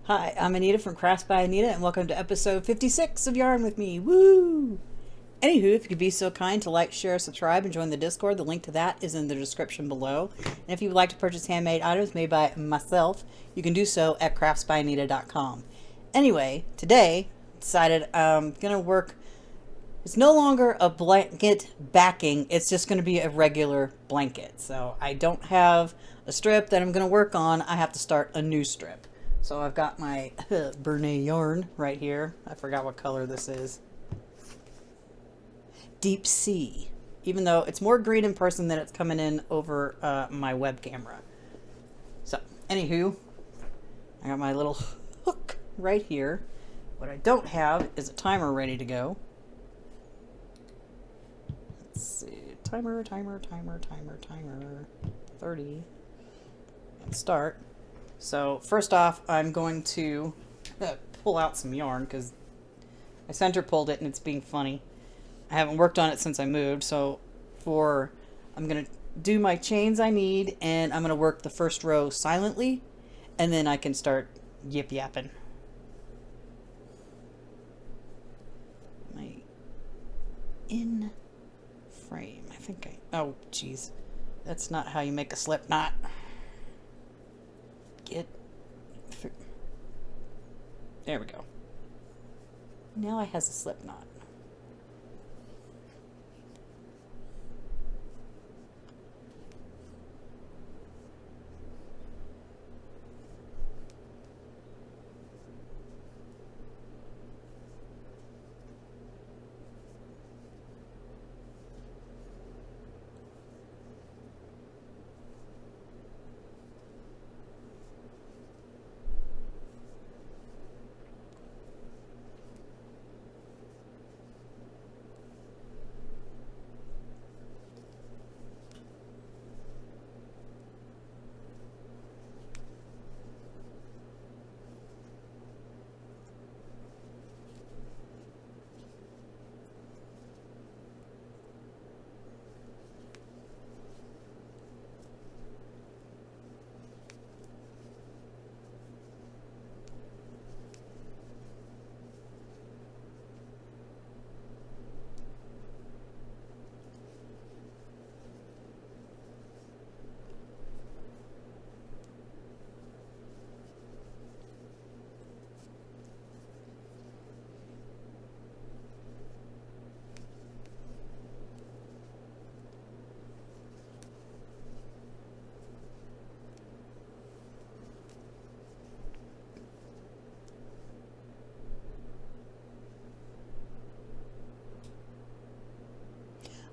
Hi, I'm Anita from Crafts by Anita, and welcome to episode 56 of Yarn with Me. Woo! Anywho, if you could be so kind to like, share, subscribe, and join the Discord, the link to that is in the description below. And if you would like to purchase handmade items made by myself, you can do so at craftsbyanita.com. Anyway, today, I decided I'm going to work. It's no longer a blanket backing, it's just going to be a regular blanket. So I don't have a strip that I'm going to work on, I have to start a new strip. So I've got my Bernay yarn right here. I forgot what color this is. Deep Sea. Even though it's more green in person than it's coming in over my web camera. So, anywho, I got my little hook right here. What I don't have is a timer ready to go. Let's see. Timer. 30. And start. So first off, I'm going to pull out some yarn because I center pulled it and it's being funny. I haven't worked on it since I moved, so I'm going to do my chains I need, and I'm going to work the first row silently, and then I can start yapping. My in frame, I think oh geez, that's not how you make a slip knot. There we go. Now it has a slip knot.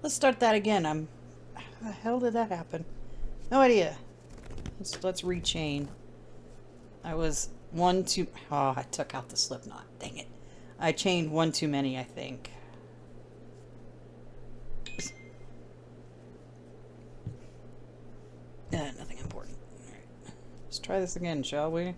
Let's start that again. How the hell did that happen? No idea. Let's rechain. I was one too. Oh, I took out the slip knot. Dang it! I chained one too many, I think. Nothing important. All right. Let's try this again, shall we?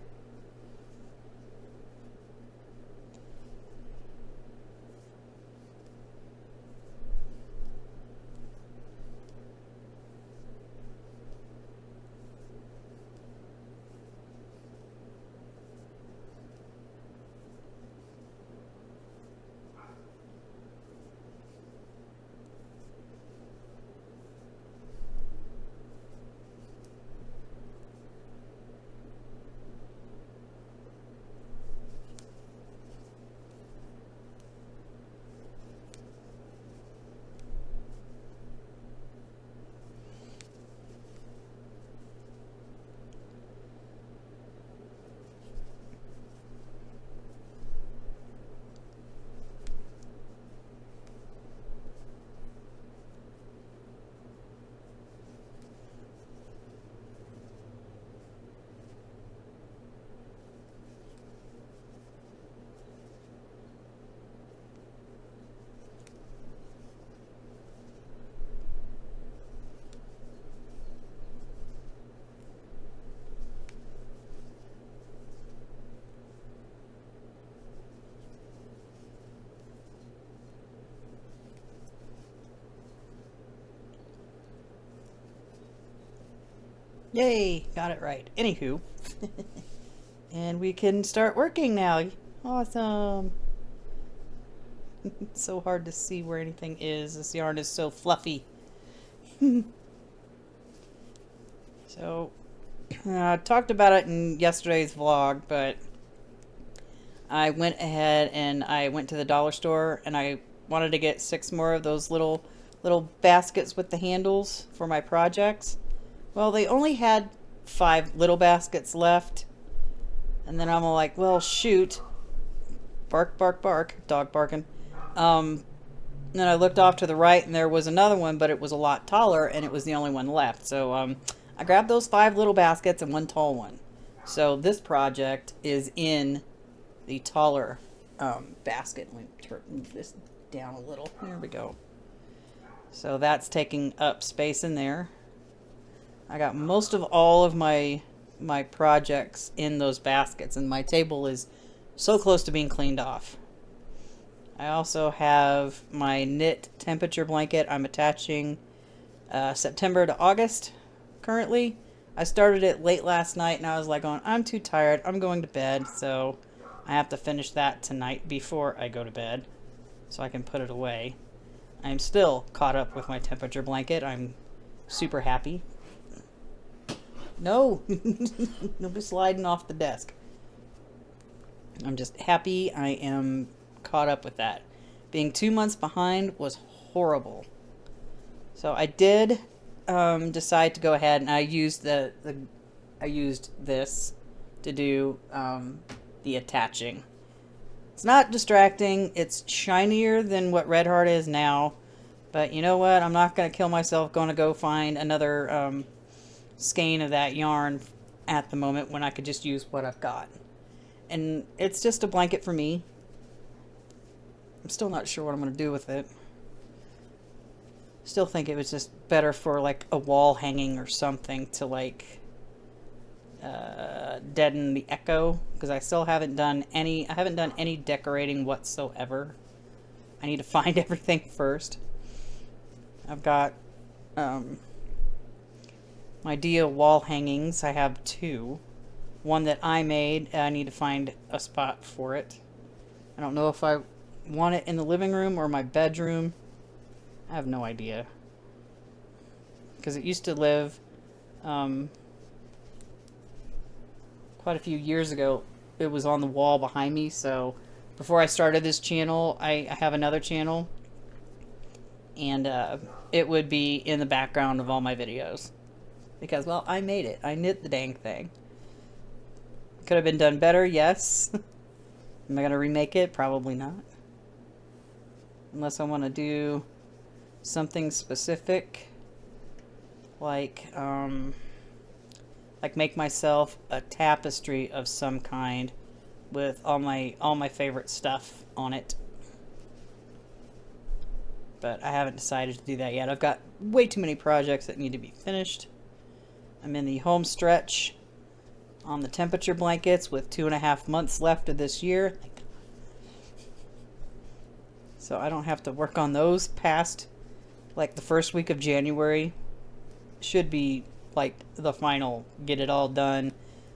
Yay, got it right. Anywho, And we can start working now. Awesome. It's so hard to see where anything is. This yarn is so fluffy. So, I talked about it in yesterday's vlog, but I went ahead and I went to the dollar store and I wanted to get 6 more of those little baskets with the handles for my projects. Well, they only had 5 little baskets left. And then I'm all like, well, shoot. Bark, bark, bark. Dog barking. Then I looked off to the right and there was another one, but it was a lot taller and it was the only one left. So I grabbed those 5 little baskets and 1 tall one. So this project is in the taller basket. Let me move this down a little. There we go. So that's taking up space in there. I got most of all of my projects in those baskets, and my table is so close to being cleaned off. I also have my knit temperature blanket. I'm attaching September to August currently. I started it late last night and I was like, I'm too tired. I'm going to bed, so I have to finish that tonight before I go to bed so I can put it away. I'm still caught up with my temperature blanket. I'm super happy. No, don't be sliding off the desk. I'm just happy I am caught up with that. Being 2 months behind was horrible. So I did decide to go ahead and I used I used this to do the attaching. It's not distracting. It's shinier than what Red Heart is now. But you know what? I'm not going to kill myself going to go find another skein of that yarn at the moment when I could just use what I've got. And it's just a blanket for me. I'm still not sure what I'm going to do with it. Still think it was just better for like a wall hanging or something to like deaden the echo, because I still haven't done any decorating whatsoever. I need to find everything first. I've got my Dia wall hangings. I have 2. One that I made. I need to find a spot for it. I don't know if I want it in the living room or my bedroom. I have no idea. Because it used to live quite a few years ago. It was on the wall behind me. So before I started this channel, I have another channel. And it would be in the background of all my videos. Because, well, I made it. I knit the dang thing. Could have been done better, yes. Am I going to remake it? Probably not. Unless I want to do something specific. Like make myself a tapestry of some kind with all my favorite stuff on it. But I haven't decided to do that yet. I've got way too many projects that need to be finished. I'm in the home stretch on the temperature blankets with 2.5 months left of this year. So I don't have to work on those past like the first week of January. Should be like the final, get it all done,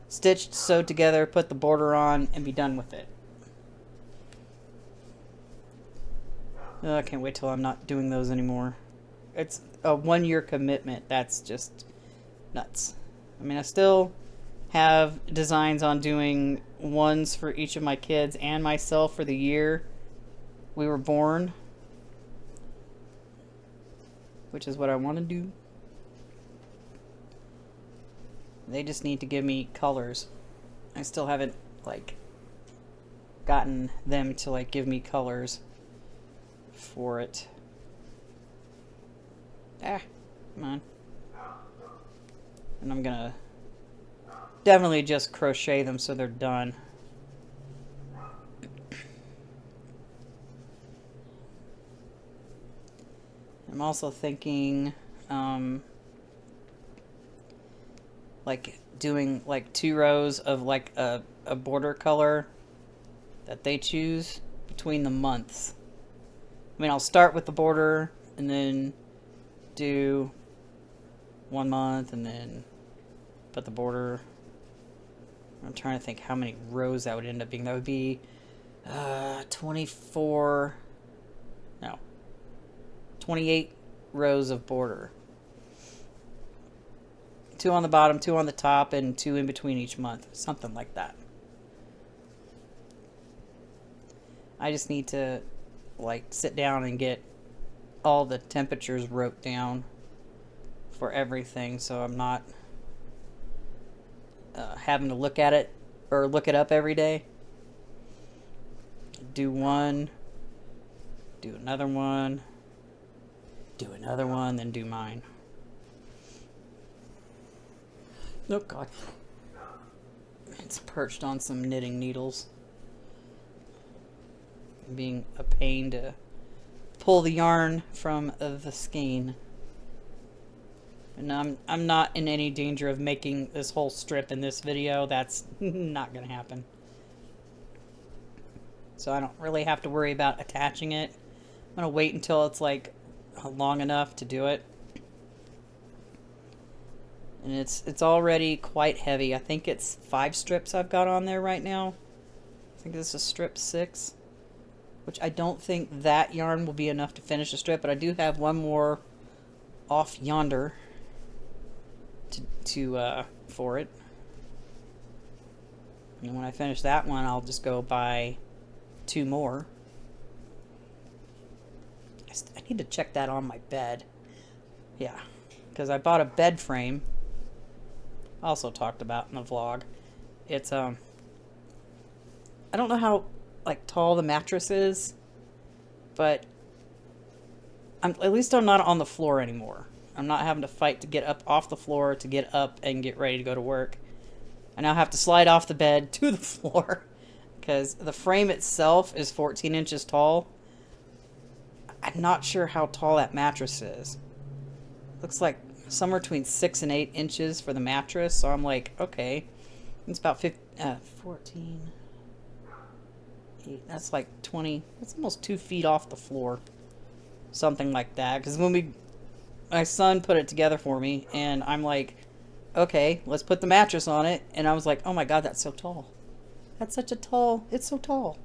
stitched, sewed together, put the border on, and be done with it. I can't wait till I'm not doing those anymore. It's a 1-year commitment. That's just nuts. I mean, I still have designs on doing ones for each of my kids and myself for the year we were born, which is what I want to do. They just need to give me colors. I still haven't like gotten them to like give me colors for it. Come on. And I'm gonna definitely just crochet them so they're done. I'm also thinking like doing like 2 rows of like a border color that they choose between the months. I mean, I'll start with the border and then do 1 month and then put the border I'm trying to think how many rows that would end up being. That would be 24, no, 28 rows of border. 2 on the bottom, 2 on the top, and 2 in between each month. Something like that. I just need to like sit down and get all the temperatures wrote down for everything, so I'm not having to look at it or look it up every day. Do one, do another one, do another one, then do mine. Oh God, it's perched on some knitting needles, being a pain to pull the yarn from the skein. And I'm not in any danger of making this whole strip in this video. That's not gonna happen. So I don't really have to worry about attaching it. I'm gonna wait until it's like long enough to do it. And it's already quite heavy. I think it's 5 strips I've got on there right now. I think this is strip 6, which I don't think that yarn will be enough to finish the strip, but I do have one more off yonder for it. And when I finish that one, I'll just go buy 2 more. I need to check that on my bed. Yeah, because I bought a bed frame. Also talked about in the vlog. It's I don't know how like tall the mattress is, but at least I'm not on the floor anymore. I'm not having to fight to get up off the floor to get up and get ready to go to work. I now have to slide off the bed to the floor because the frame itself is 14 inches tall. I'm not sure how tall that mattress is. Looks like somewhere between 6 and 8 inches for the mattress. So I'm like, okay, it's about 14. 8, that's like 20. That's almost 2 feet off the floor. Something like that. Because when my son put it together for me, and I'm like, okay, let's put the mattress on it. And I was like, oh my God, that's so tall. That's such a tall, it's so tall.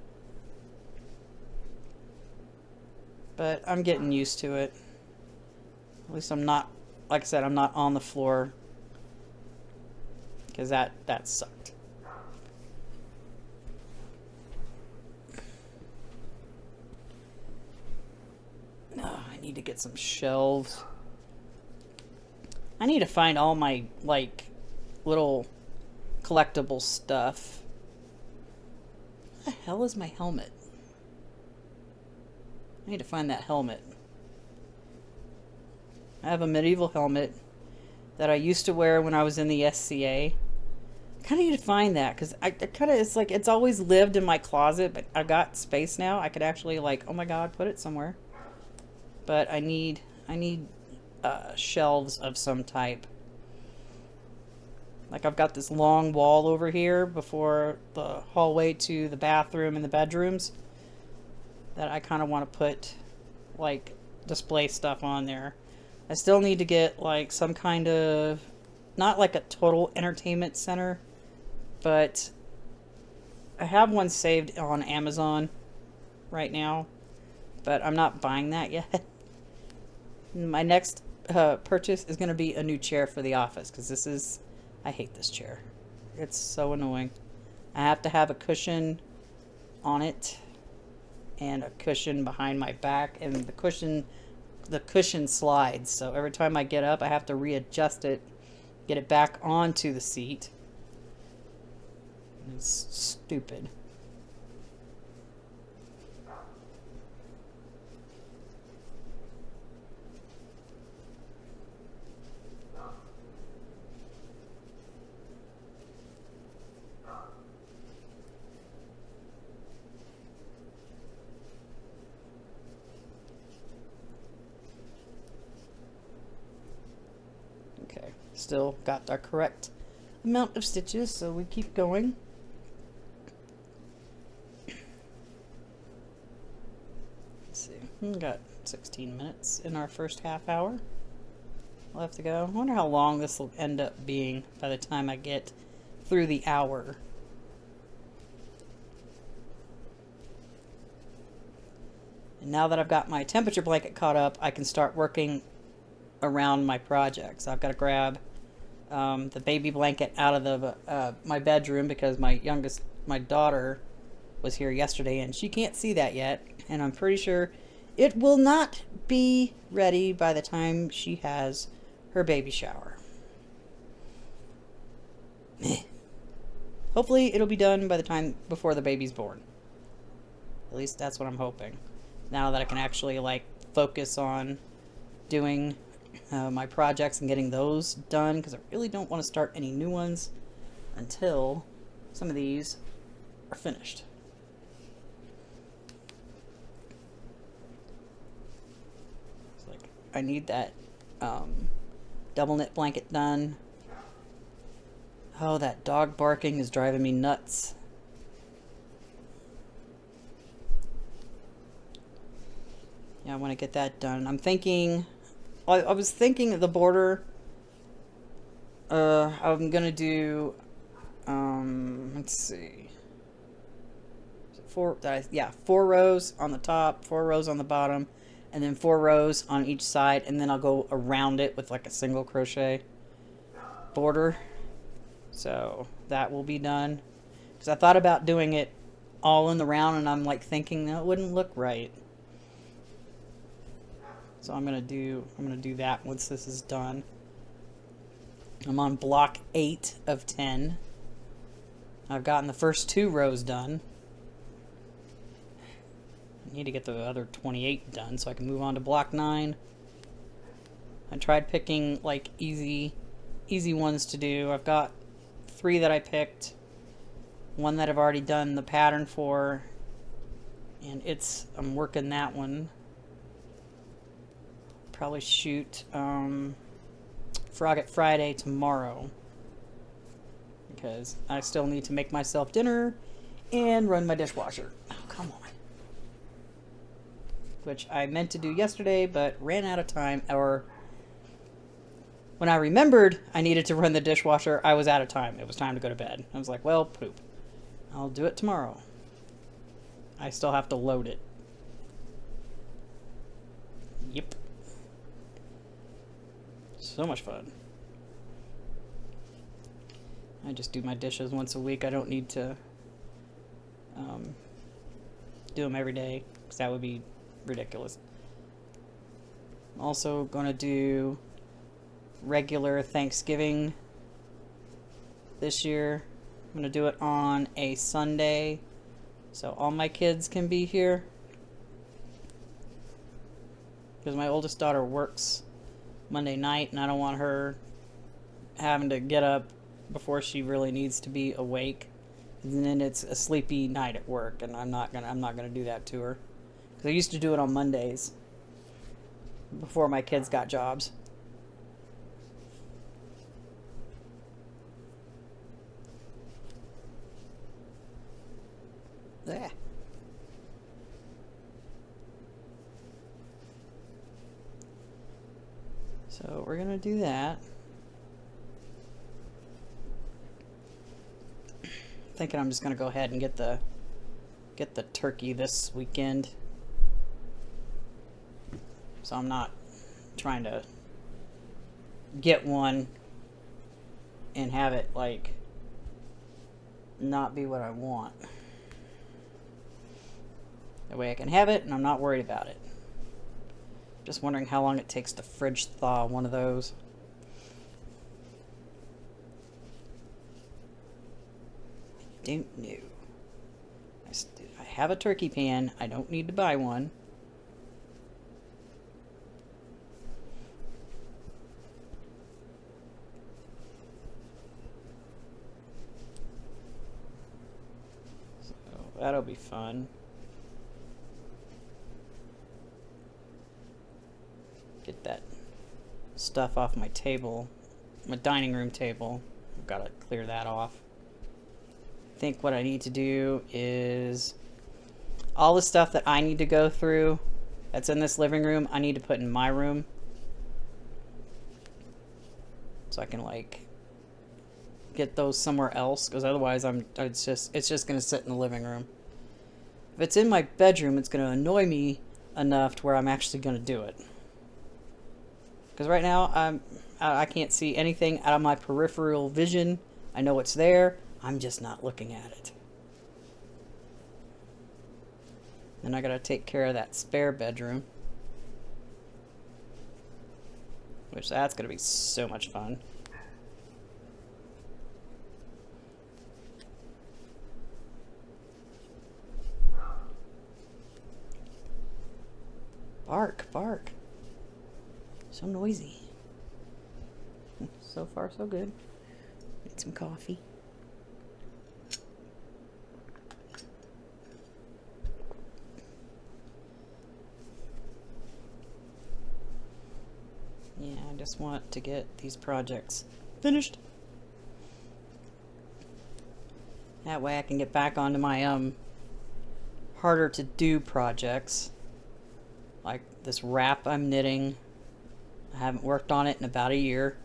But I'm getting used to it. At least I'm not, like I said, I'm not on the floor. Because that sucked. Oh, I need to get some shelves. I need to find all my, like, little collectible stuff. What the hell is my helmet? I need to find that helmet. I have a medieval helmet that I used to wear when I was in the SCA. I kind of need to find that because I kind of, it's like, it's always lived in my closet, but I got space now. I could actually, like, oh my God, put it somewhere. But I need shelves of some type. Like I've got this long wall over here before the hallway to the bathroom and the bedrooms that I kind of want to put like display stuff on there. I still need to get like some kind of, not like a total entertainment center, but I have one saved on Amazon right now, but I'm not buying that yet. My next purchase is going to be a new chair for the office because this is, I hate this chair. It's so annoying. I have to have a cushion on it and a cushion behind my back, and the cushion slides. So every time I get up, I have to readjust it, get it back onto the seat. It's stupid. Okay, still got our correct amount of stitches, so we keep going. Let's see, we got 16 minutes in our first half hour left to go. I wonder how long this will end up being by the time I get through the hour. And now that I've got my temperature blanket caught up, I can start working around my projects. I've got to grab the baby blanket out of the my bedroom because my daughter was here yesterday and she can't see that yet. And I'm pretty sure it will not be ready by the time she has her baby shower. Hopefully it'll be done by the time before the baby's born. At least that's what I'm hoping. Now that I can actually like focus on doing my projects and getting those done, because I really don't want to start any new ones until some of these are finished. It's like I need that double knit blanket done. Oh, that dog barking is driving me nuts. Yeah, I want to get that done. I'm thinking, I was thinking of the border. I'm going to do, let's see. 4 rows on the top, 4 rows on the bottom, and then 4 rows on each side, and then I'll go around it with like a single crochet border. So that will be done. Because I thought about doing it all in the round, and I'm like thinking that wouldn't look right. So I'm gonna do that once this is done. I'm on block 8 of 10. I've gotten the first 2 rows done. I need to get the other 28 done so I can move on to block 9. I tried picking like easy ones to do. I've got 3 that I picked. 1 that I've already done the pattern for, and I'm working that one. Probably shoot Frog It Friday tomorrow because I still need to make myself dinner and run my dishwasher. Oh, come on. Which I meant to do yesterday but ran out of time, or when I remembered I needed to run the dishwasher, I was out of time. It was time to go to bed. I was like, well, poop. I'll do it tomorrow. I still have to load it. Yep. So much fun. I just do my dishes once a week. I don't need to do them every day because that would be ridiculous. I'm also going to do regular Thanksgiving this year. I'm going to do it on a Sunday so all my kids can be here because my oldest daughter works Monday night, and I don't want her having to get up before she really needs to be awake, and then it's a sleepy night at work, and I'm not gonna do that to her. Because I used to do it on Mondays before my kids got jobs. Yeah. So we're gonna do that. Thinking I'm just gonna go ahead and get the turkey this weekend. So I'm not trying to get one and have it like not be what I want. That way I can have it and I'm not worried about it. Just wondering how long it takes to fridge thaw one of those. I don't know. I have a turkey pan. I don't need to buy one. So that'll be fun. Get that stuff off my table, my dining room table. I've got to clear that off. I think what I need to do is all the stuff that I need to go through that's in this living room, I need to put in my room. So I can like get those somewhere else, because otherwise it's just gonna sit in the living room. If it's in my bedroom, it's gonna annoy me enough to where I'm actually gonna do it. Because right now I can't see anything out of my peripheral vision. I know it's there. I'm just not looking at it. And I gotta take care of that spare bedroom, which that's gonna be so much fun. Bark, bark. So noisy. So far, so good. Need some coffee. Yeah, I just want to get these projects finished. That way I can get back onto my harder to do projects. Like this wrap I'm knitting. I haven't worked on it in about a year,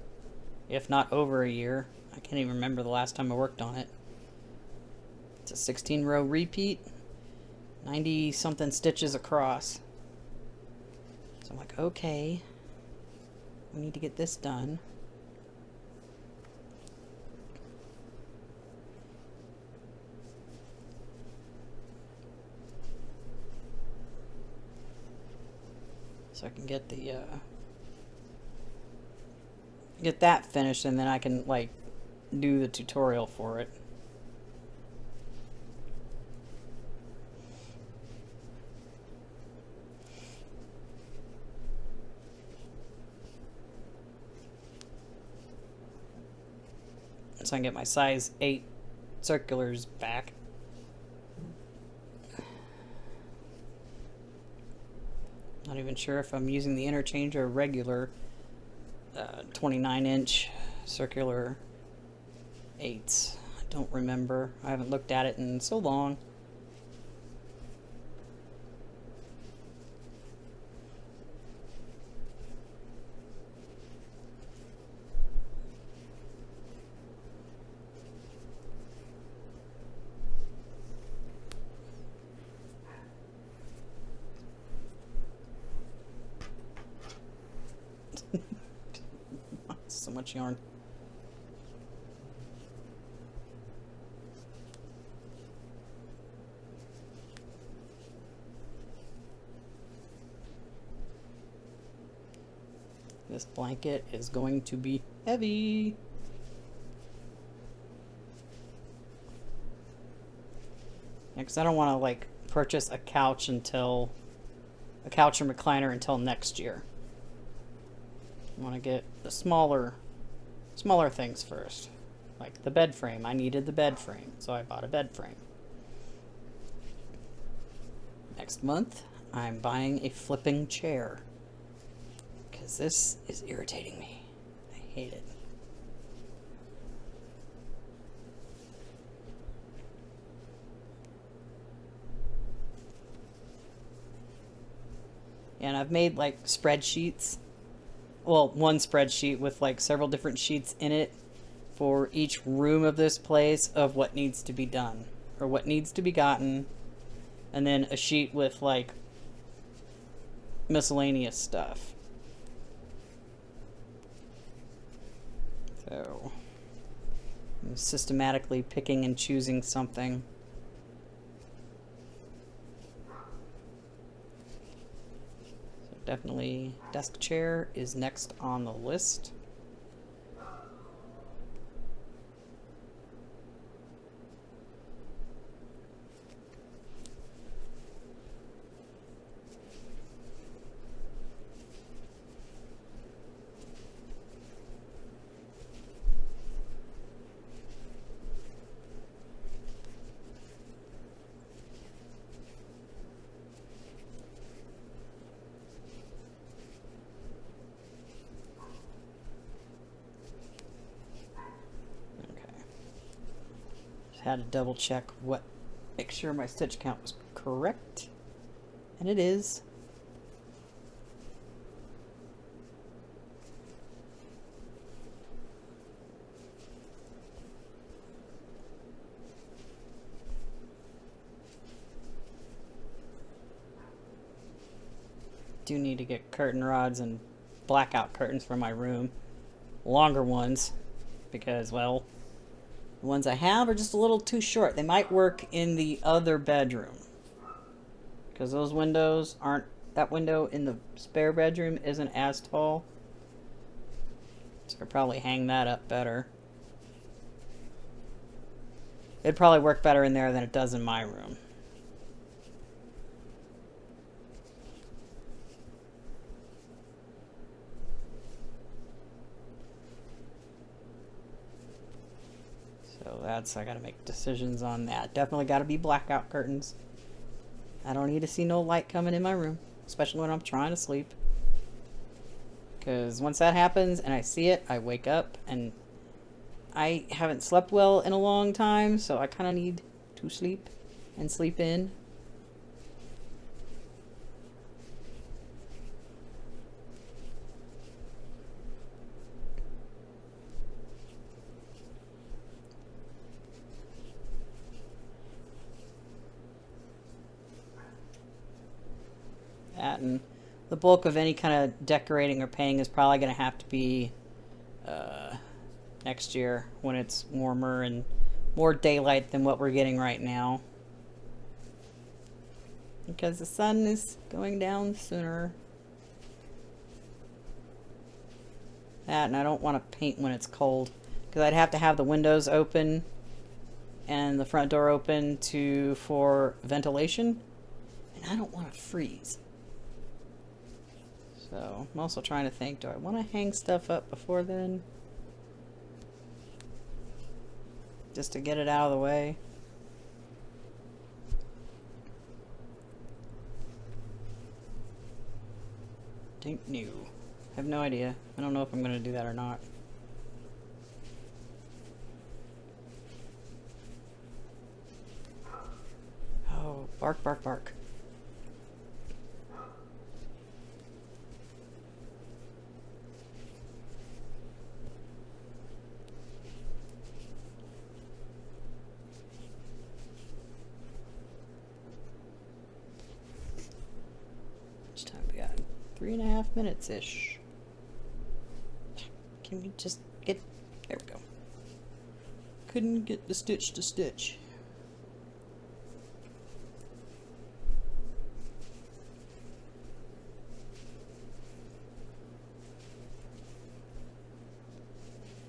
if not over a year. I can't even remember the last time I worked on it. It's a 16 row repeat, 90 something stitches across. So I'm like, okay, we need to get this done. So I can get the get that finished, and then I can like do the tutorial for it. So I can get my size 8 circulars back. Not even sure if I'm using the interchange or regular 29-inch circular 8s. I don't remember. I haven't looked at it in so long. So much yarn. This blanket is going to be heavy. Because I don't want to like purchase a couch or recliner until next year. I want to get the smaller things first. Like the bed frame. I needed the bed frame, so I bought a bed frame. Next month, I'm buying a flipping chair. Because this is irritating me. I hate it. And I've made like spreadsheets. Well, one spreadsheet with like several different sheets in it for each room of this place of what needs to be done or what needs to be gotten, and then a sheet with like miscellaneous stuff. So I'm systematically picking and choosing something. Definitely desk chair is next on the list. Had to double check make sure my stitch count was correct, and it is. do need to get curtain rods and blackout curtains for my room. Longer ones, because, well, the ones I have are just a little too short. They might work in the other bedroom, because those windows aren't, that window in the spare bedroom isn't as tall. So I could probably hang that up better. It'd probably work better in there than it does in my room. So that's, I gotta make decisions on that. Definitely gotta be blackout curtains. I don't need to see no light coming in my room, especially when I'm trying to sleep. Because once that happens and I see it, I wake up and I haven't slept well in a long time, so I kind of need to sleep and sleep in. That, and the bulk of any kind of decorating or painting is probably going to have to be next year when it's warmer and more daylight than what we're getting right now. Because the sun is going down sooner. That, and I don't want to paint when it's cold, because I'd have to have the windows open and the front door open for ventilation, and I don't want to freeze. So I'm also trying to think, do I want to hang stuff up before then? Just to get it out of the way. Don't know. Have no idea. I don't know if I'm going to do that or not. Oh, bark, bark, bark. How much time we got? 3.5 minutes-ish. Can we just get... There we go. Couldn't get the stitch to stitch.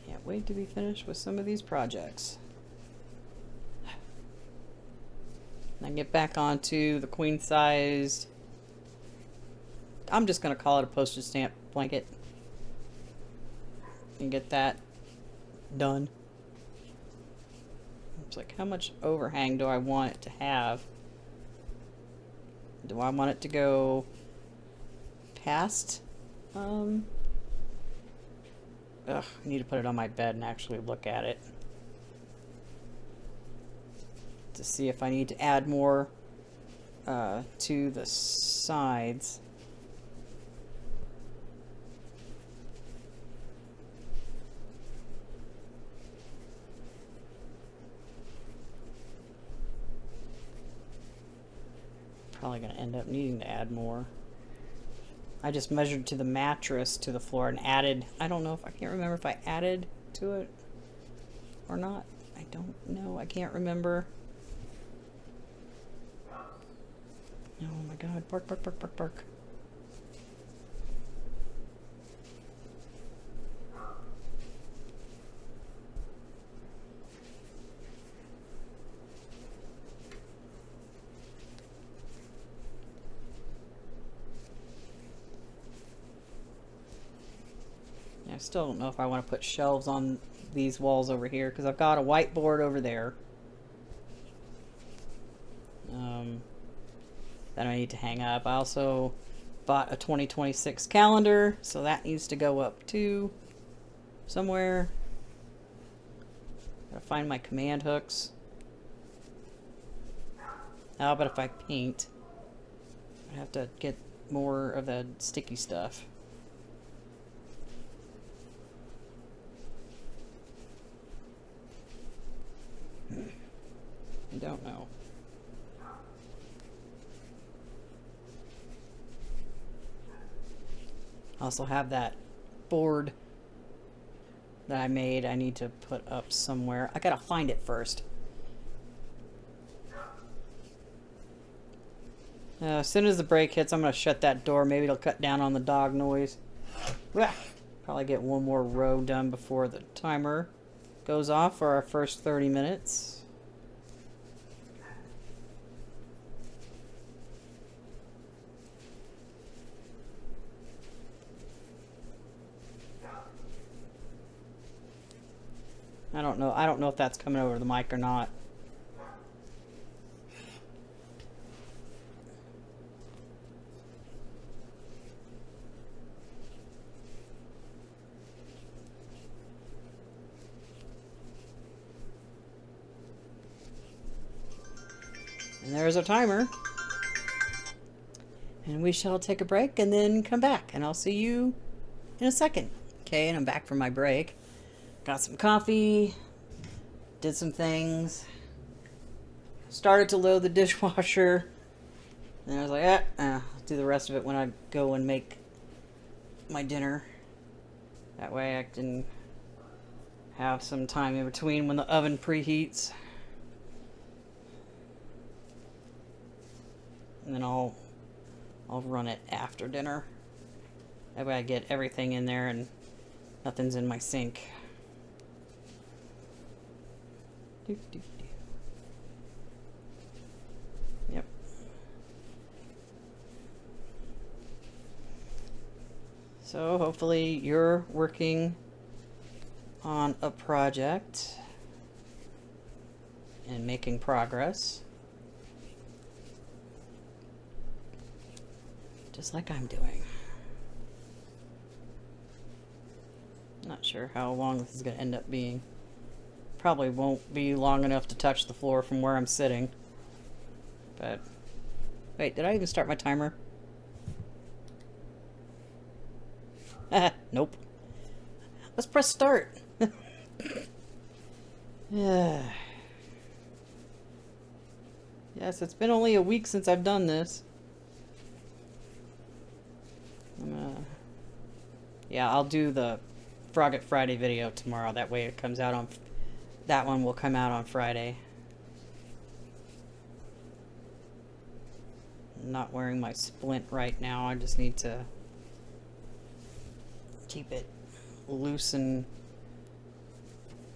Can't wait to be finished with some of these projects. And get back onto the queen-sized... I'm just going to call it a postage stamp blanket. And get that done. It's like, how much overhang do I want it to have? Do I want it to go past? I need to put it on my bed and actually look at it. To see if I need to add more to the sides. Probably going to end up needing to add more. I just measured to the mattress to the floor and added, I don't know if I can't remember if I added to it or not. I don't know. I can't remember. Oh my god. Bark, bark, bark, bark, bark. I still don't know if I want to put shelves on these walls over here, because I've got a whiteboard over there that I need to hang up. I also bought a 2026 calendar, so that needs to go up too somewhere. Gotta find my command hooks. How about if I paint? I have to get more of the sticky stuff. I don't know. I also have that board that I made I need to put up somewhere. I gotta find it first. As soon as the break hits, I'm gonna shut that door. Maybe it'll cut down on the dog noise. Blah. Probably get one more row done before the timer goes off for our first 30 minutes. I don't know. I don't know if that's coming over the mic or not. And there's our timer. And we shall take a break and then come back. And I'll see you in a second. Okay, and I'm back from my break. Got some coffee. Did some things. Started to load the dishwasher. And I was like, I'll do the rest of it when I go and make my dinner. That way I can have some time in between when the oven preheats. And then I'll run it after dinner. That way I get everything in there and nothing's in my sink. Yep. So hopefully you're working on a project and making progress. Just like I'm doing. Not sure how long this is going to end up being. Probably won't be long enough to touch the floor from where I'm sitting. But, wait, did I even start my timer? Nope. Let's press start. Yeah. Yes, it's been only a week since I've done this. Yeah, I'll do the Frog It Friday video tomorrow. That way it comes out on... That one will come out on Friday. I'm not wearing my splint right now. I just need to keep it loose and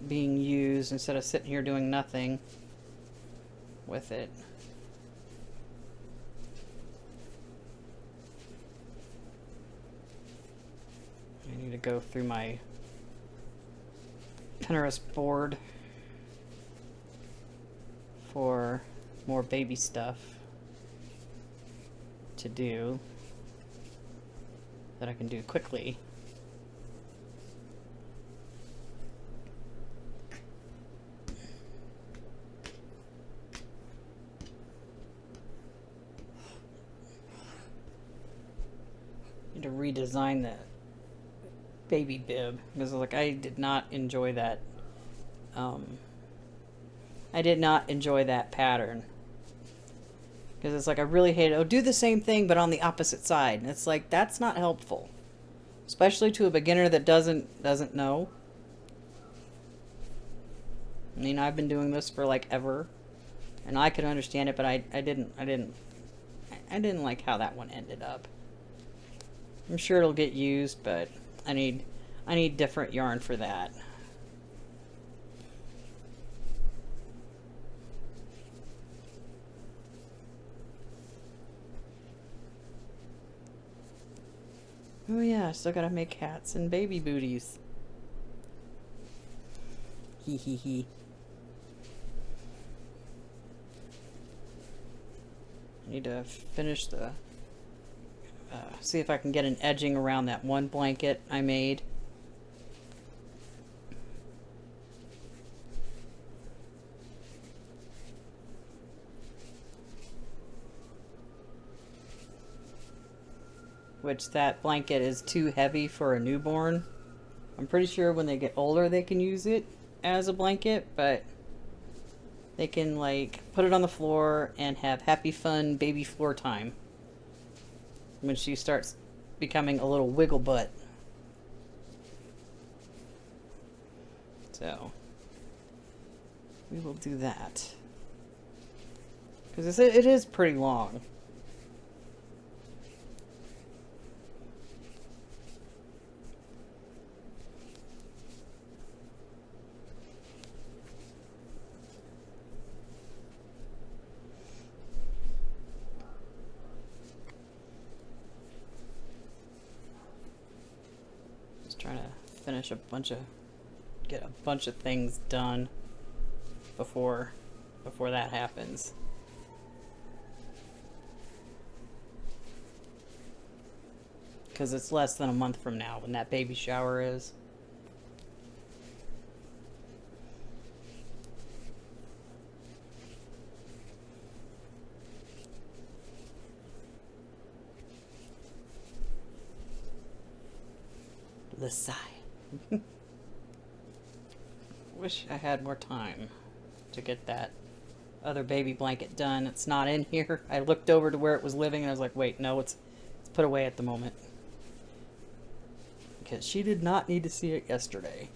being used instead of sitting here doing nothing with it. I need to go through my Pinterest board for more baby stuff to do that I can do quickly. Need to redesign that baby bib because like I did not enjoy that. I did not enjoy that pattern because it's like I really hate it. Oh, do the same thing but on the opposite side, and it's like that's not helpful, especially to a beginner that doesn't know. I mean, I've been doing this for like ever, and I could understand it, but I didn't like how that one ended up. I'm sure it'll get used, but I need different yarn for that. Oh yeah, I still gotta make hats and baby booties. Hee hee hee. Need to finish the see if I can get an edging around that one blanket I made. Which that blanket is too heavy for a newborn. I'm pretty sure when they get older they can use it as a blanket, but they can like put it on the floor and have happy fun baby floor time when she starts becoming a little wiggle butt. So we will do that. Because it is pretty long. Just trying to finish get a bunch of things done before that happens. Because it's less than a month from now when that baby shower is. The sigh. Wish I had more time to get that other baby blanket done. It's not in here. I looked over to where it was living and I was like, wait, no, it's put away at the moment. Because she did not need to see it yesterday.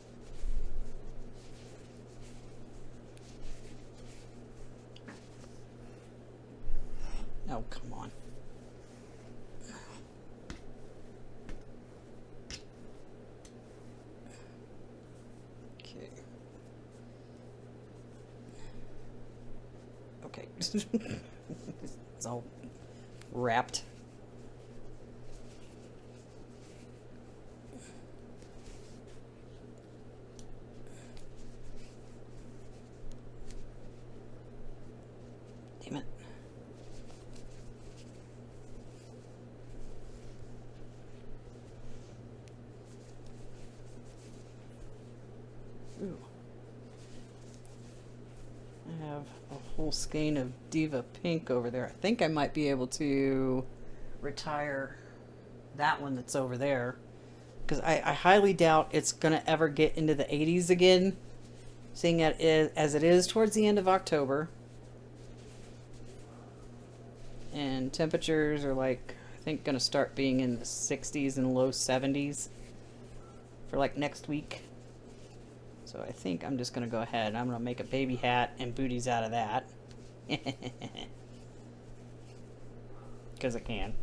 Oh, come on. Okay. Okay. It's all wrapped. Damn it. Ooh. I have a whole skein of Diva Pink over there. I think I might be able to retire that one that's over there. Because I highly doubt it's going to ever get into the 80s again. Seeing it as it is towards the end of October. And temperatures are like, I think, going to start being in the 60s and low 70s for like next week. So I think I'm just going to go ahead and I'm going to make a baby hat and booties out of that. Because I can.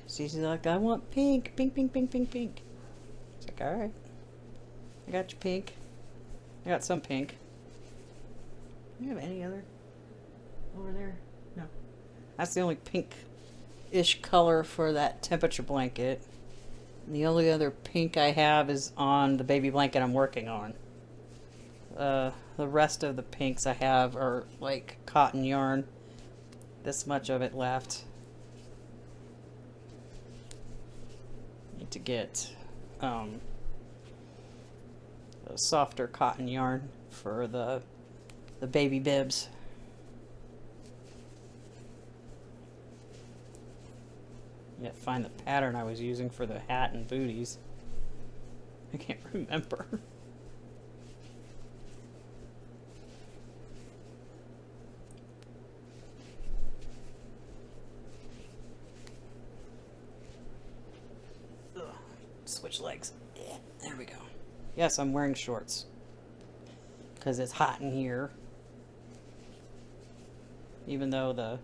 She's like, I want pink, pink, pink, pink, pink, pink. It's like, alright. I got your pink. I got some pink. Do you have any other over there? No. That's the only pink-ish color for that temperature blanket. And the only other pink I have is on the baby blanket I'm working on. The rest of the pinks I have are like cotton yarn. This much of it left. Need to get a softer cotton yarn for the baby bibs. Yet find the pattern I was using for the hat and booties. I can't remember. Ugh. Switch legs. Yeah, there we go. Yes, I'm wearing shorts. Because it's hot in here. Even though the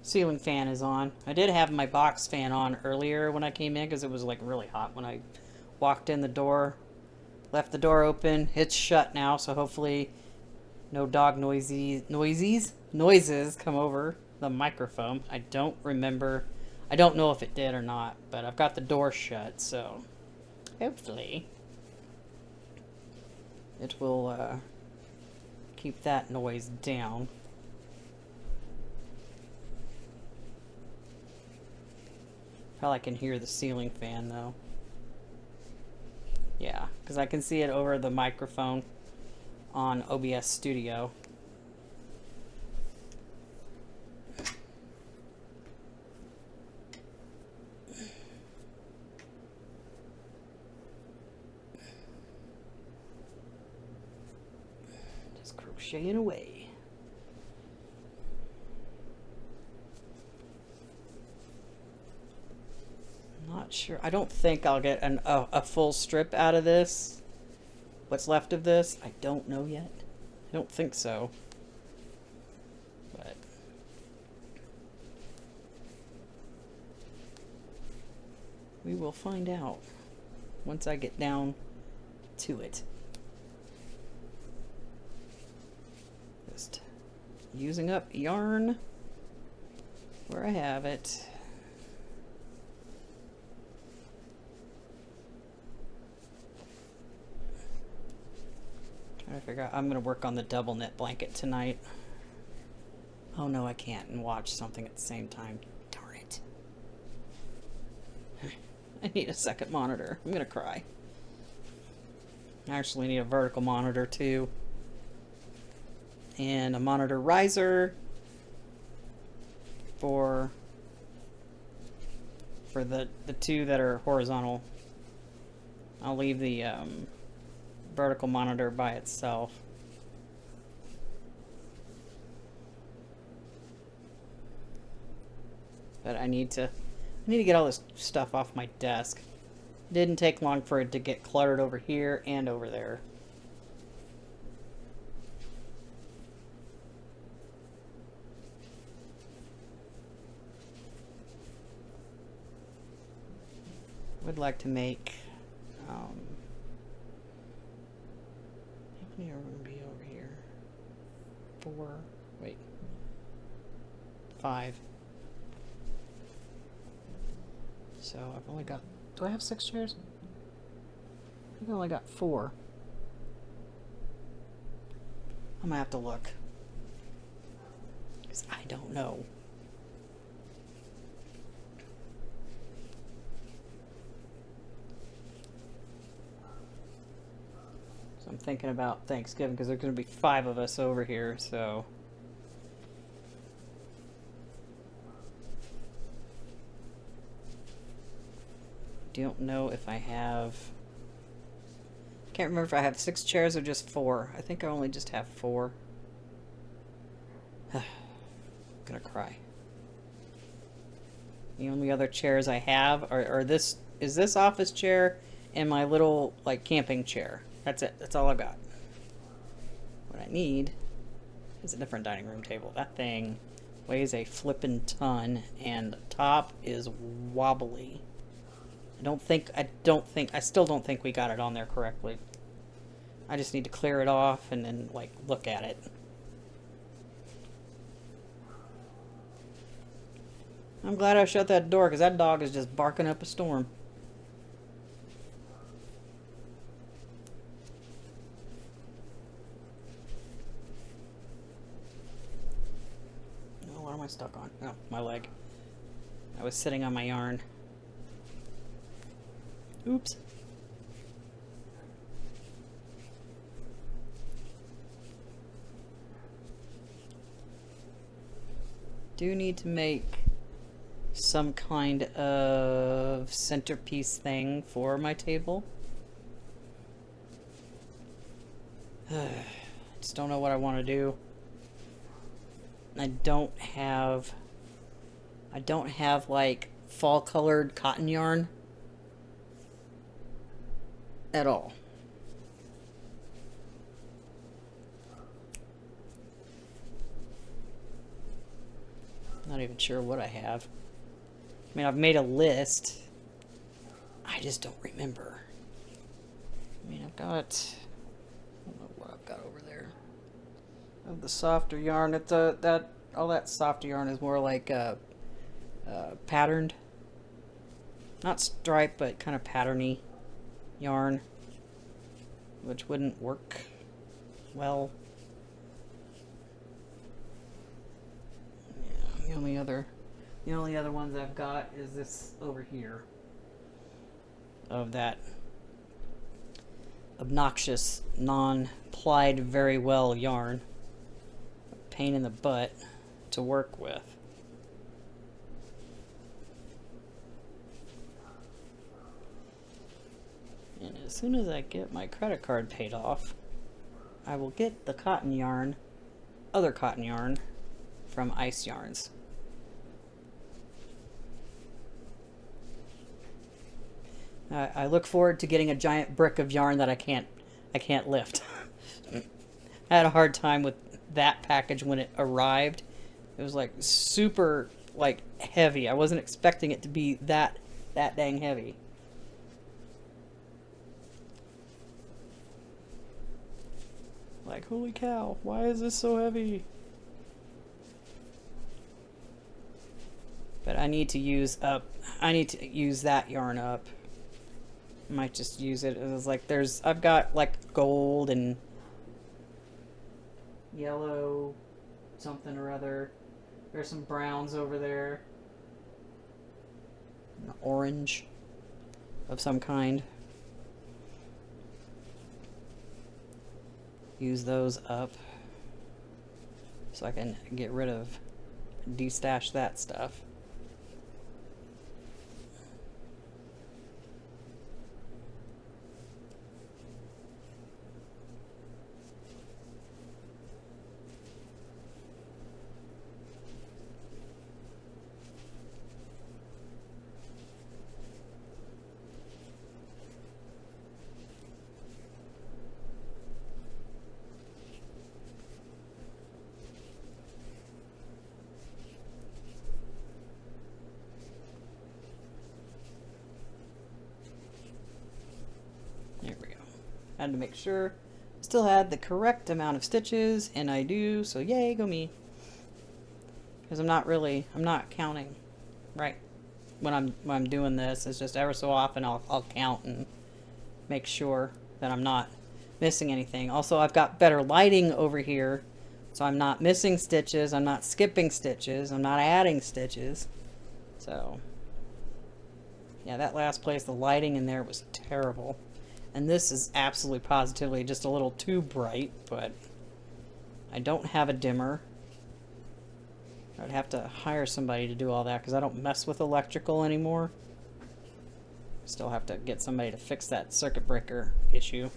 ceiling fan is on. I did have my box fan on earlier when I came in because it was like really hot when I walked in the door. Left the door open. It's shut now, so hopefully no dog noises come over the microphone. I don't remember. I don't know if it did or not, but I've got the door shut, so hopefully it will keep that noise down. Probably can hear the ceiling fan though. Yeah, because I can see it over the microphone on OBS Studio. Just crocheting away. not sure. I don't think I'll get a full strip out of this. What's left of this, I don't know yet. I don't think so. But we will find out once I get down to it. Just using up yarn where I have it. Trying to figure out, I'm going to work on the double knit blanket tonight. Oh no, I can't and watch something at the same time. Darn it. I need a second monitor. I'm going to cry. I actually need a vertical monitor too. And a monitor riser for the two that are horizontal. I'll leave the vertical monitor by itself. But I need to get all this stuff off my desk. It didn't take long for it to get cluttered over here and over there. Would like to make how many are going to be over here? 4, wait, 5. So I've only got, do I have 6 chairs? I think I only got 4. I'm gonna have to look, because I don't know. So I'm thinking about Thanksgiving, because there's going to be 5 of us over here, so. Don't know if I have. Can't remember if I have 6 chairs or just 4. I think I only just have 4. I'm gonna cry. The only other chairs I have are this office chair and my little like camping chair. That's it. That's all I've got. What I need is a different dining room table. That thing weighs a flippin' ton, and the top is wobbly. I still don't think we got it on there correctly. I just need to clear it off and then, like, look at it. I'm glad I shut that door, because that dog is just barking up a storm. Oh, what am I stuck on? Oh, my leg. I was sitting on my yarn. Oops. Do need to make some kind of centerpiece thing for my table. Just don't know what I want to do. I don't have like fall colored cotton yarn at all. Not even sure what I have. I mean, I've made a list. I just don't remember. I mean, I've got, I don't know what I've got over there. Of the softer yarn, it's all that softer yarn is more like patterned, not striped, but kind of patterny yarn, which wouldn't work well. Yeah, the only other ones I've got is this over here, of that obnoxious non-plied very well yarn. A pain in the butt to work with. And as soon as I get my credit card paid off, I will get the cotton yarn, other cotton yarn, from Ice Yarns. I look forward to getting a giant brick of yarn that I can't lift. I had a hard time with that package when it arrived. It was like super like heavy. I wasn't expecting it to be that dang heavy. Like, holy cow, why is this so heavy? But I need to use that yarn up. I might just use it. It was like I've got like gold and yellow something or other. There's some browns over there. An orange of some kind. Use those up so I can get rid of, destash that stuff. There we go. Had to make sure still had the correct amount of stitches, and I do, so yay, go me. Because I'm not counting right when I'm doing this. It's just ever so often I'll count and make sure that I'm not missing anything. Also, I've got better lighting over here, so I'm not missing stitches, I'm not skipping stitches, I'm not adding stitches. So yeah, that last place, the lighting in there was terrible. And this is absolutely positively just a little too bright, but I don't have a dimmer. I'd have to hire somebody to do all that because I don't mess with electrical anymore. Still have to get somebody to fix that circuit breaker issue.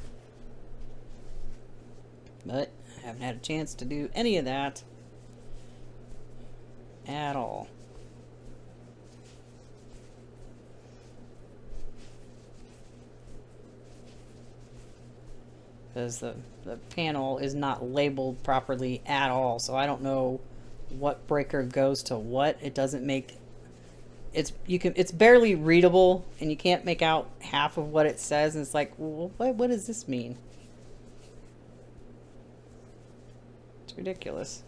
But I haven't had a chance to do any of that at all. Because the panel is not labeled properly at all, so I don't know what breaker goes to what. It doesn't make it's barely readable, and you can't make out half of what it says, and it's like, well, what does this mean? It's ridiculous.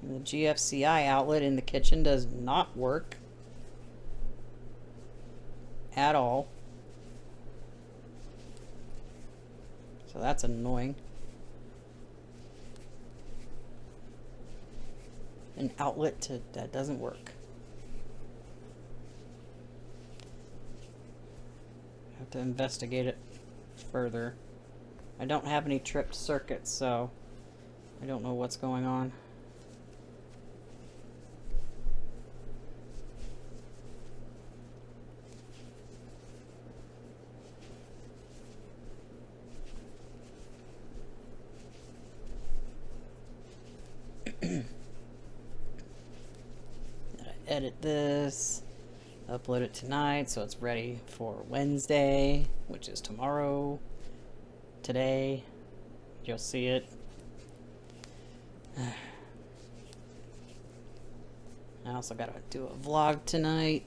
The GFCI outlet in the kitchen does not work at all. So that's annoying. An outlet that doesn't work. I have to investigate it further. I don't have any tripped circuits, so I don't know what's going on. Edit this, upload it tonight so it's ready for Wednesday, which is tomorrow. Today, you'll see it. I also gotta do a vlog tonight.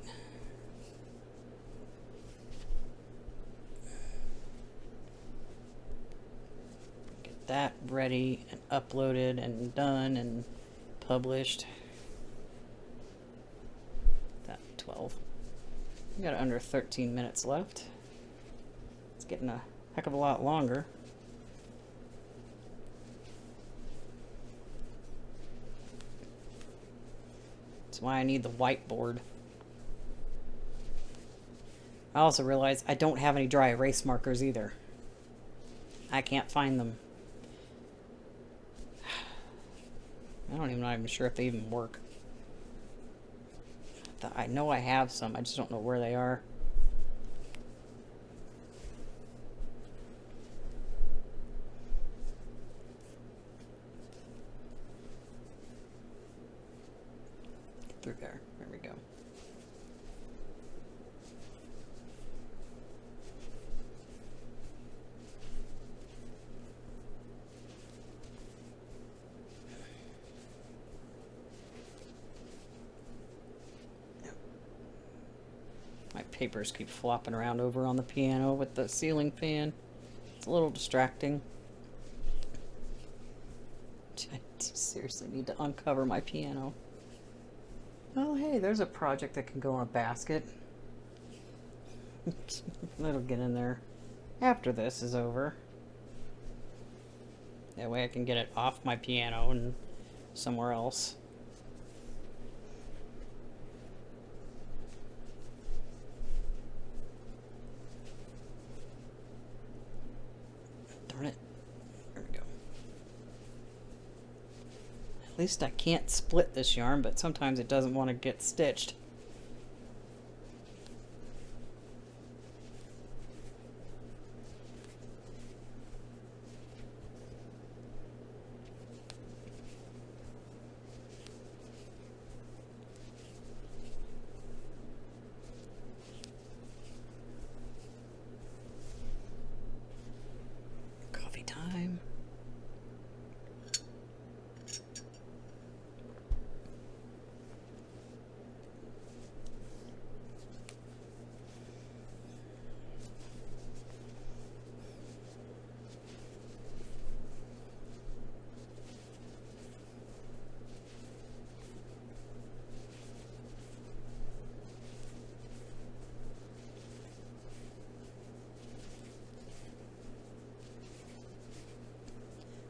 Get that ready and uploaded and done and published. 12. We got under 13 minutes left. It's getting a heck of a lot longer. That's why I need the whiteboard. I also realized I don't have any dry erase markers either. I can't find them. I'm not even sure if they even work. I know I have some, I just don't know where they are. through there. There we go. My papers keep flopping around over on the piano with the ceiling fan. It's a little distracting. I seriously need to uncover my piano. Oh, hey, there's a project that can go in a basket. It'll get in there after this is over. That way I can get it off my piano and somewhere else. Darn it. There we go. At least I can't split this yarn, but sometimes it doesn't want to get stitched. Coffee time.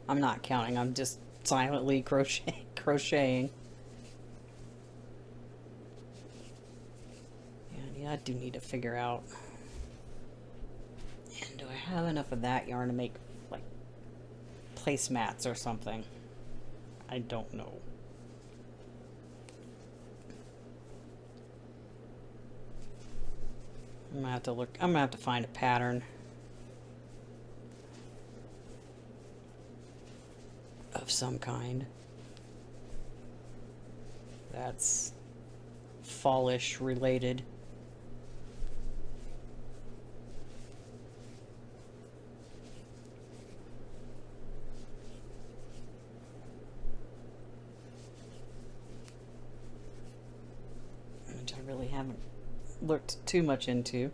I'm not counting, I'm just silently crocheting. Yeah, I do need to figure out. And do I have enough of that yarn to make like placemats or something? I don't know. I'm gonna have to look. I'm gonna have to find a pattern of some kind that's fallish related. Which I really haven't looked too much into.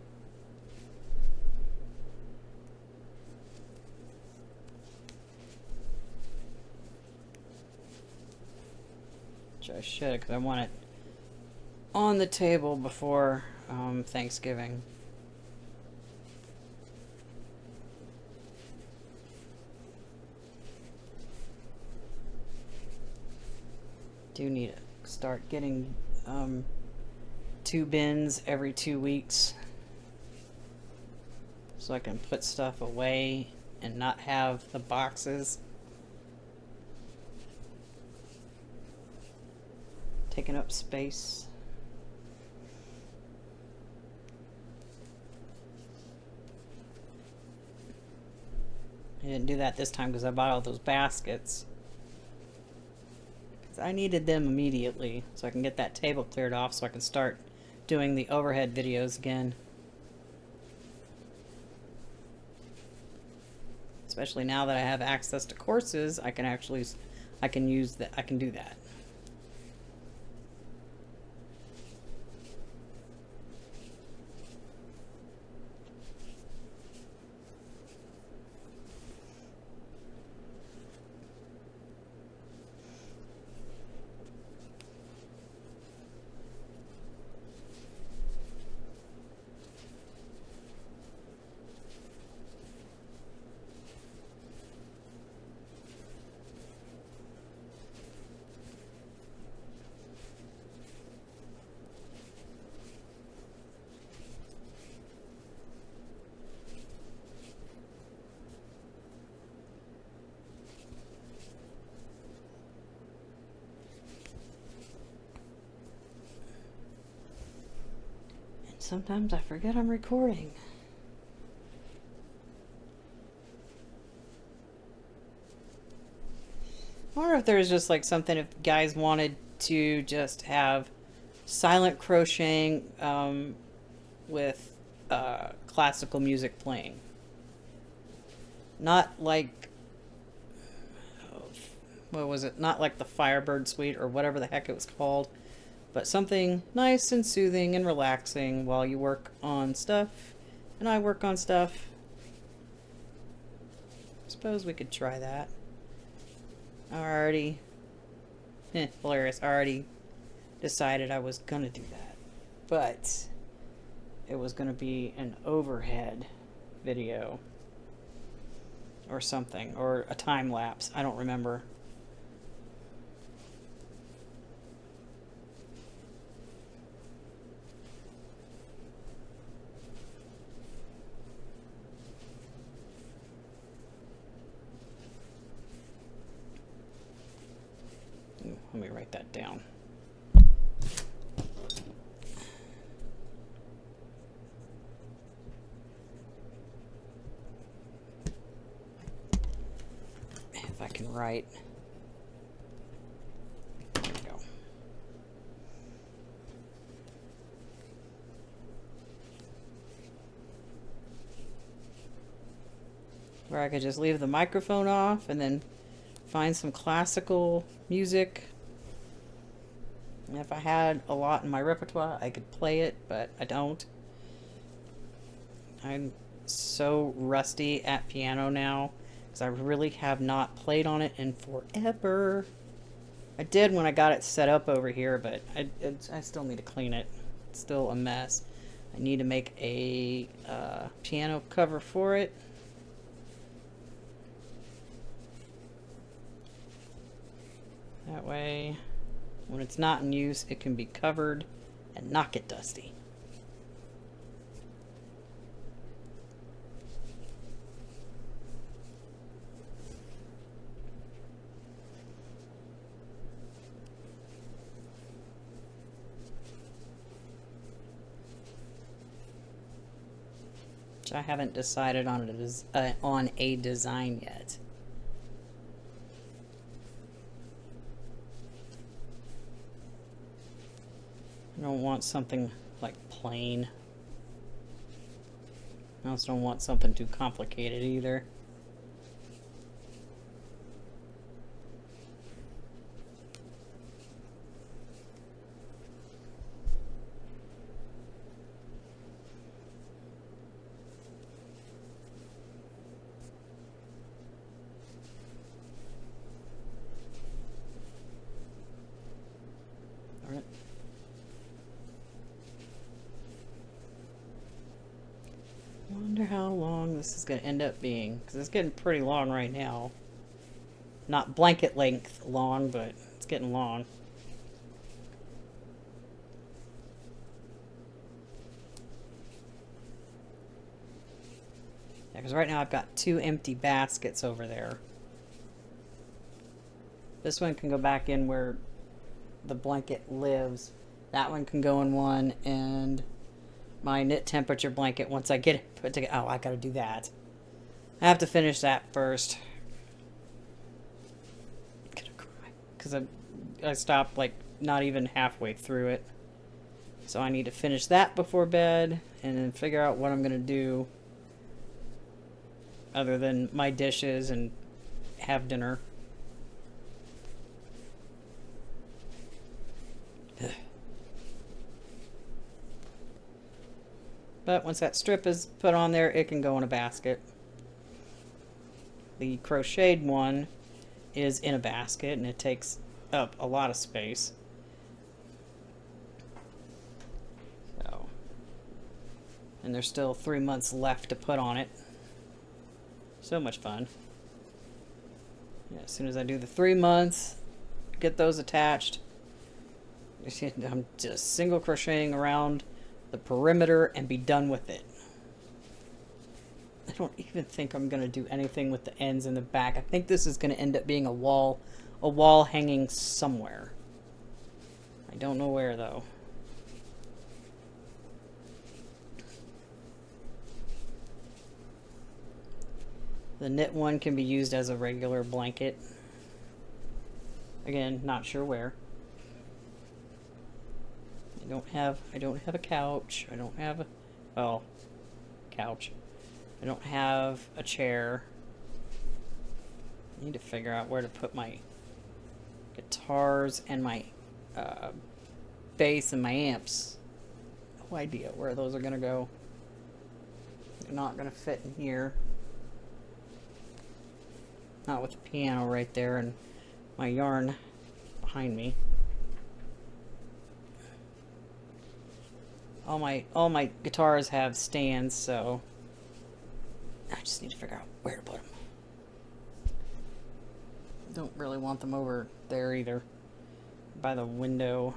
I should, because I want it on the table before Thanksgiving. Do need to start getting 2 bins every 2 weeks so I can put stuff away and not have the boxes taking up space. I didn't do that this time because I bought all those baskets. Because I needed them immediately so I can get that table cleared off so I can start doing the overhead videos again. Especially now that I have access to courses, I can do that. Sometimes I forget I'm recording. I wonder if there's just like something if guys wanted to just have silent crocheting with classical music playing. Not like, what was it? Not like the Firebird Suite or whatever the heck it was called, but something nice and soothing and relaxing while you work on stuff and I work on stuff. Suppose we could try that. Hilarious. I already decided I was gonna do that, but it was gonna be an overhead video or something, or a time lapse. I don't remember. Let me write that down. If I can write. There we go. Where I could just leave the microphone off and then find some classical music. And if I had a lot in my repertoire, I could play it, but I don't. I'm so rusty at piano now because I really have not played on it in forever. I did when I got it set up over here, but I still need to clean it. It's still a mess. I need to make a piano cover for it. That way, when it's not in use, it can be covered and not get dusty. Which I haven't decided on a design yet. I don't want something like plain. I also don't want something too complicated either. All right. Wonder how long this is going to end up being, because it's getting pretty long right now. Not blanket length long, but it's getting long. Yeah, because right now I've got 2 empty baskets over there. This one can go back in where the blanket lives. That one can go in one, and my knit temperature blanket, once I get it put together. Oh, I gotta do that. I have to finish that first. I'm gonna cry. Because I stopped like not even halfway through it. So I need to finish that before bed and then figure out what I'm gonna do other than my dishes and have dinner. But once that strip is put on there, it can go in a basket. The crocheted one is in a basket, and it takes up a lot of space. So, and there's still 3 months left to put on it. So much fun. Yeah, as soon as I do the 3 months, get those attached, I'm just single crocheting around the perimeter and be done with it. I don't even think I'm going to do anything with the ends in the back. I think this is going to end up being a wall hanging somewhere. I don't know where though. The knit one can be used as a regular blanket. Again, not sure where. I don't have a couch. I don't have a, well, couch. I don't have a chair. I need to figure out where to put my guitars and my bass and my amps. No idea where those are gonna go. They're not gonna fit in here. Not with the piano right there and my yarn behind me. All my guitars have stands, so I just need to figure out where to put them. Don't really want them over there either, by the window.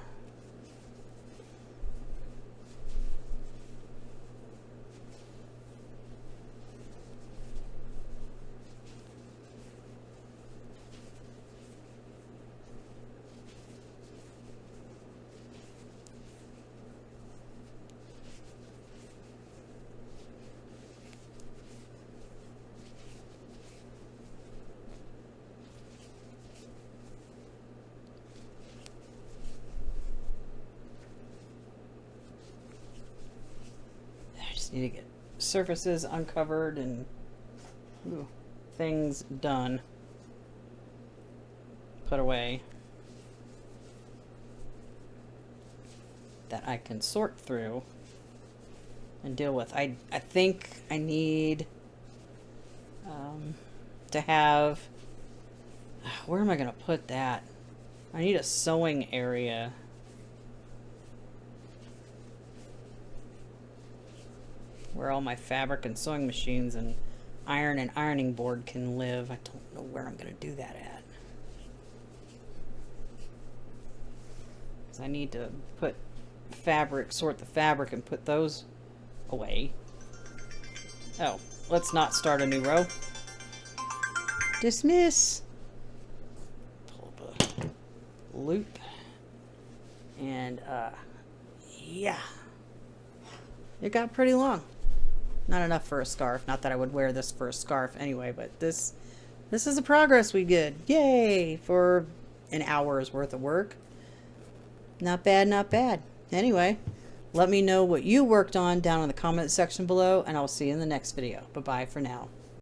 Need to get surfaces uncovered and things done, put away, that I can sort through and deal with. I think I need to have, where am I going to put that? I need a sewing area. Where all my fabric and sewing machines and iron and ironing board can live. I don't know where I'm going to do that at. Because I need to put fabric, sort the fabric and put those away. Oh, let's not start a new row. Dismiss. Pull up a loop. And, yeah. It got pretty long. Not enough for a scarf. Not that I would wear this for a scarf anyway, but this is the progress we did. Yay! For an hour's worth of work. Not bad, not bad. Anyway, let me know what you worked on down in the comment section below, and I'll see you in the next video. Bye-bye for now.